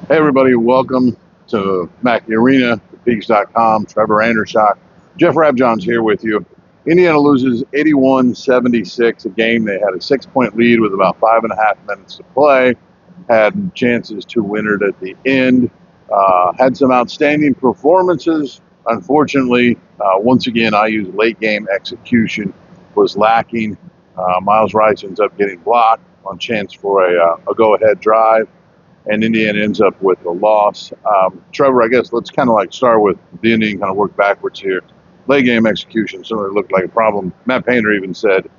Hey everybody, welcome to Mackey Arena, Peegs.com. Trevor Andershock, Jeff Rabjohn's here with you. Indiana loses 81-76, a game they had a 6-point lead with about 5.5 minutes to play. Had chances to win it at the end. Had some outstanding performances. Unfortunately, once again, IU's late game execution was lacking. Miles Rice ends up getting blocked on chance for a go-ahead drive, and Indiana ends up with a loss. Trevor, I guess let's kind of like start with the Indian, kind of work backwards here. Late game execution certainly looked like a problem. Matt Painter even said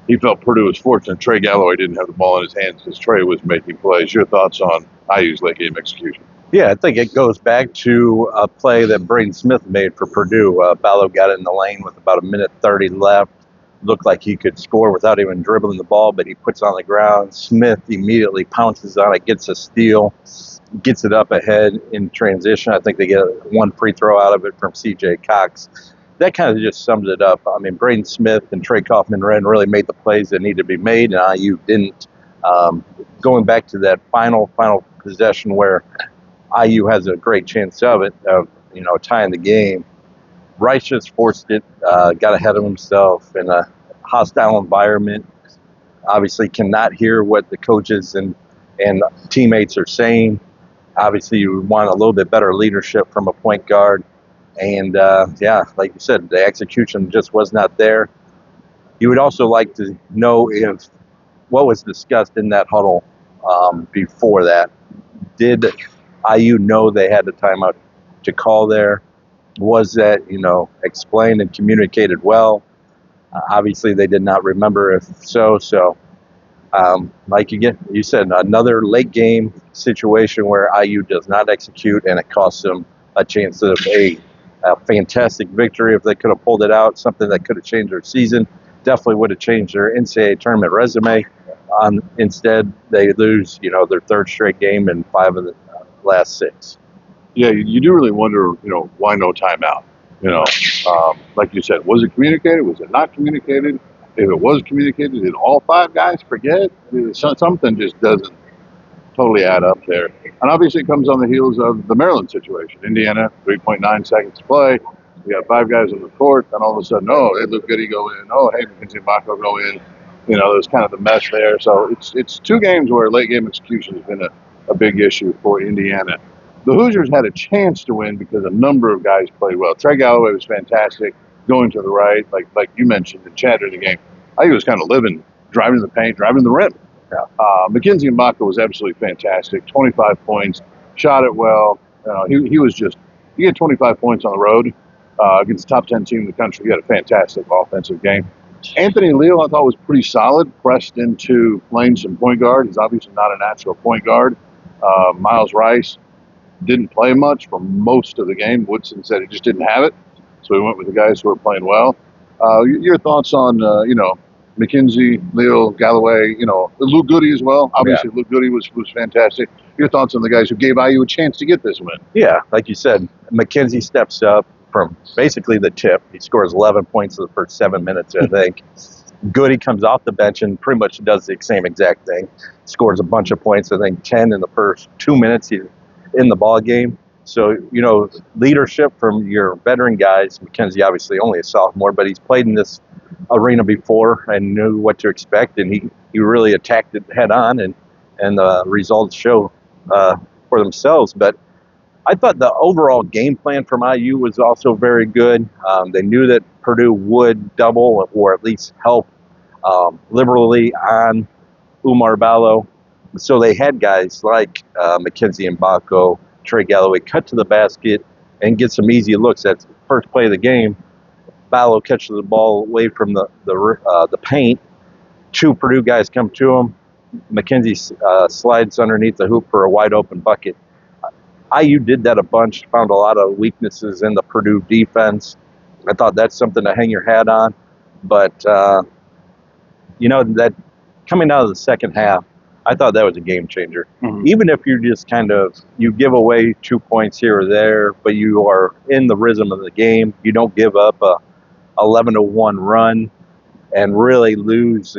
he felt Purdue was fortunate Trey Galloway didn't have the ball in his hands because Trey was making plays. Your thoughts on IU's late game execution? Yeah, I think it goes back to a play that Braden Smith made for Purdue. Ballo got it in the lane with about 1:30 left. Looked like he could score without even dribbling the ball, but he puts it on the ground. Smith immediately pounces on it, gets a steal, gets it up ahead in transition. I think they get one free throw out of it from C.J. Cox. That kind of just sums it up. I mean, Braden Smith and Trey Kaufman-Renn really made the plays that needed to be made, and IU didn't. Going back to that final possession where IU has a great chance of tying the game. Rice just forced it, got ahead of himself in a hostile environment. Obviously cannot hear what the coaches and teammates are saying. Obviously you want a little bit better leadership from a point guard. And like you said, the execution just was not there. You would also like to know if what was discussed in that huddle before that. Did IU know they had the timeout to call there? Was that, explained and communicated well? Obviously, they did not remember if so. So, like you said, another late game situation where IU does not execute, and it costs them a chance of a fantastic victory if they could have pulled it out, something that could have changed their season. Definitely would have changed their NCAA tournament resume. Instead, they lose, their third straight game in 5 of the last 6. Yeah, you do really wonder, why no timeout? Like you said, was it communicated? Was it not communicated? If it was communicated, did all 5 guys forget? Something just doesn't totally add up there. And obviously it comes on the heels of the Maryland situation. Indiana, 3.9 seconds to play. You got 5 guys on the court, and all of a sudden, hey, look Goody go in. Oh, hey, McKenzie and Bacco go in. There's kind of the mess there. So it's 2 games where late game execution has been a big issue for Indiana. The Hoosiers had a chance to win because a number of guys played well. Trey Galloway was fantastic, going to the right, like you mentioned in chat during the game. I was kind of living, driving the paint, driving the rim. Yeah. McKenzie and Bacco was absolutely fantastic. 25 points, shot it well. He had 25 points on the road against the top 10 team in the country. He had a fantastic offensive game. Anthony Leal, I thought, was pretty solid, pressed into playing some point guard. He's obviously not a natural point guard. Miles Rice didn't play much for most of the game. Woodson said he just didn't have it, so he went with the guys who were playing well. Your thoughts on, McKenzie, Leal, Galloway, Luke Goody as well. Obviously, yeah. Luke Goody was fantastic. Your thoughts on the guys who gave IU a chance to get this win? Yeah, like you said, McKenzie steps up from basically the tip. He scores 11 points in the first 7 minutes, I think. Goody comes off the bench and pretty much does the same exact thing. Scores a bunch of points, I think 10 in the first 2 minutes he's in the ball game. So, leadership from your veteran guys. McKenzie obviously only a sophomore, but he's played in this arena before and knew what to expect, and he really attacked it head on, and the results show for themselves. But I thought the overall game plan from IU was also very good. They knew that Purdue would double or at least help liberally on Oumar Ballo. So they had guys like McKenzie and Bacco, Trey Galloway cut to the basket and get some easy looks. That's the first play of the game. Ballo catches the ball away from the paint. 2 Purdue guys come to him. McKenzie slides underneath the hoop for a wide open bucket. IU did that a bunch, found a lot of weaknesses in the Purdue defense. I thought that's something to hang your hat on. But, that coming out of the second half, I thought that was a game changer. Mm-hmm. Even if you're just you give away 2 points here or there, but you are in the rhythm of the game. You don't give up a 11-1 run and really lose,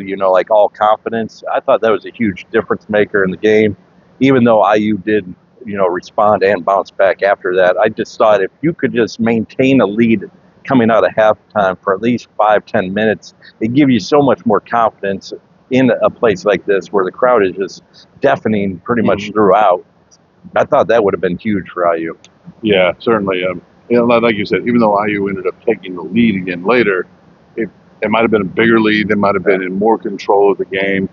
all confidence. I thought that was a huge difference maker in the game, even though IU did respond and bounce back after that. I just thought if you could just maintain a lead coming out of halftime for at least 5-10 minutes, it gives you so much more confidence in a place like this where the crowd is just deafening pretty much throughout. I thought that would have been huge for IU. Yeah, certainly. Like you said, even though IU ended up taking the lead again later, it might have been a bigger lead. They might have been in more control of the game.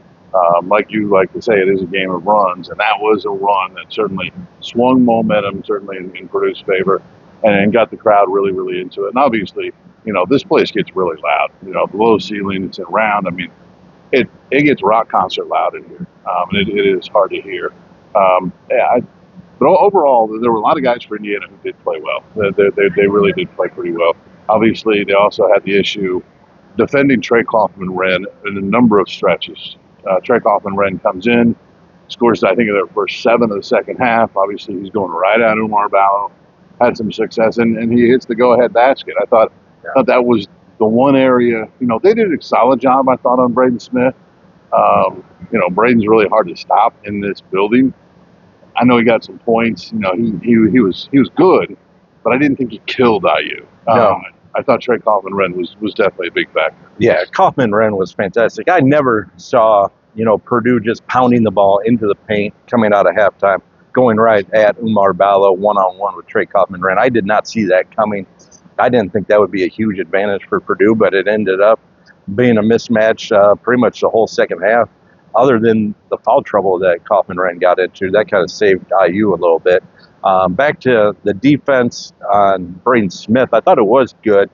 Like you like to say, it is a game of runs, and that was a run that certainly swung momentum, certainly in Purdue's favor, and got the crowd really, really into it. And obviously, this place gets really loud. The low ceiling, it's in round. I mean, it gets rock concert loud in here, and it is hard to hear. But overall, there were a lot of guys for Indiana who did play well. They really did play pretty well. Obviously, they also had the issue defending Trey Kaufman-Renn in a number of stretches. Trey Kaufman-Renn comes in, scores, I think, in their first 7 of the second half. Obviously, he's going right at Umar Ballo. Had some success, and he hits the go-ahead basket. I thought that was the one area. They did a solid job, I thought, on Braden Smith. Braden's really hard to stop in this building. I know he got some points. He was good, but I didn't think he killed IU. No. I thought Trey Kaufman-Renn was definitely a big factor. Yeah, Kaufman-Renn was fantastic. I never saw Purdue just pounding the ball into the paint coming out of halftime, going right at Umar Ballo one-on-one with Trey Kaufman-Renn. I did not see that coming. I didn't think that would be a huge advantage for Purdue, but it ended up being a mismatch pretty much the whole second half. Other than the foul trouble that Kaufman-Renn got into, that kind of saved IU a little bit. Back to the defense on Braden Smith, I thought it was good.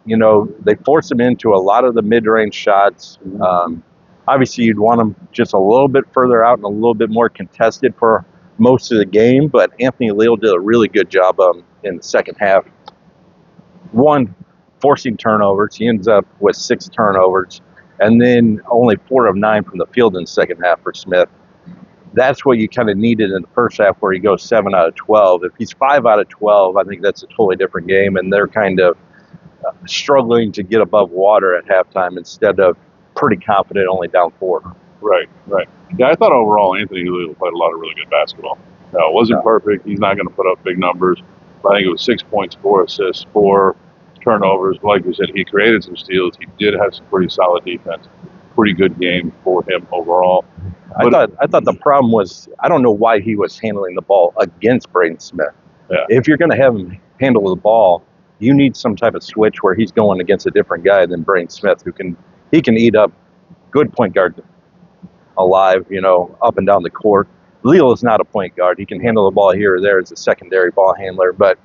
They forced him into a lot of the mid-range shots. Obviously, you'd want him just a little bit further out and a little bit more contested for most of the game, but Anthony Leal did a really good job in the second half. One, forcing turnovers. He ends up with 6 turnovers, and then only 4 of 9 from the field in the second half for Smith. That's what you kind of needed in the first half, where he goes 7 out of 12. If he's 5 out of 12, I think that's a totally different game, and they're kind of struggling to get above water at halftime instead of pretty confident only down 4. Right. Yeah, I thought overall Anthony Leal played a lot of really good basketball. No, it wasn't perfect. He's not going to put up big numbers. But I think it was 6 points, 4 assists, 4 turnovers. But like you said, he created some steals. He did have some pretty solid defense. Pretty good game for him overall. I thought the problem was, I don't know why he was handling the ball against Braden Smith. Yeah. If you're going to have him handle the ball, you need some type of switch where he's going against a different guy than Braden Smith, who can eat up good point guard alive, up and down the court. Leal is not a point guard. He can handle the ball here or there as a secondary ball handler, but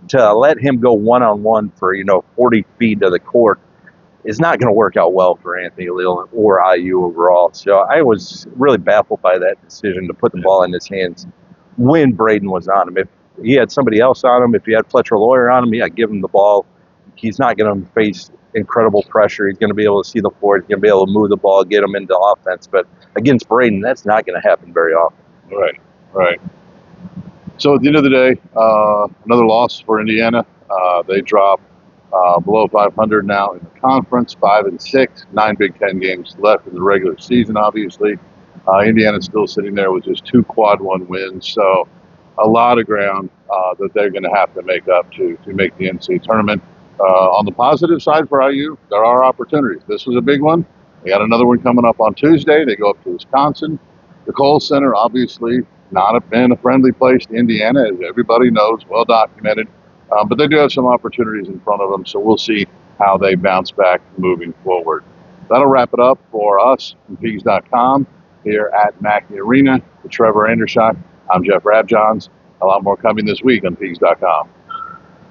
to let him go one-on-one for, 40 feet to the court is not going to work out well for Anthony Leal or IU overall. So I was really baffled by that decision to put the ball in his hands when Braden was on him. If he had somebody else on him, if he had Fletcher Lawyer on him, give him the ball. He's not going to face incredible pressure. He's going to be able to see the floor. He's going to be able to move the ball, get him into offense. But against Braden, that's not going to happen very often. Right. So at the end of the day, another loss for Indiana. They drop below 500 now in the conference, 5-6, 9 Big Ten games left in the regular season, obviously. Indiana's still sitting there with just 2 quad 1 wins. So a lot of ground that they're going to have to make up to make the NCAA tournament. On the positive side for IU, there are opportunities. This was a big one. They got another one coming up on Tuesday. They go up to Wisconsin. The Kohl Center, obviously, not been a friendly place to Indiana, as everybody knows, well documented. But they do have some opportunities in front of them, so we'll see how they bounce back moving forward. That'll wrap it up for us from Peegs.com here at Mackey Arena. For Trevor Andershock, I'm Jeff Rabjohns. A lot more coming this week on Peegs.com.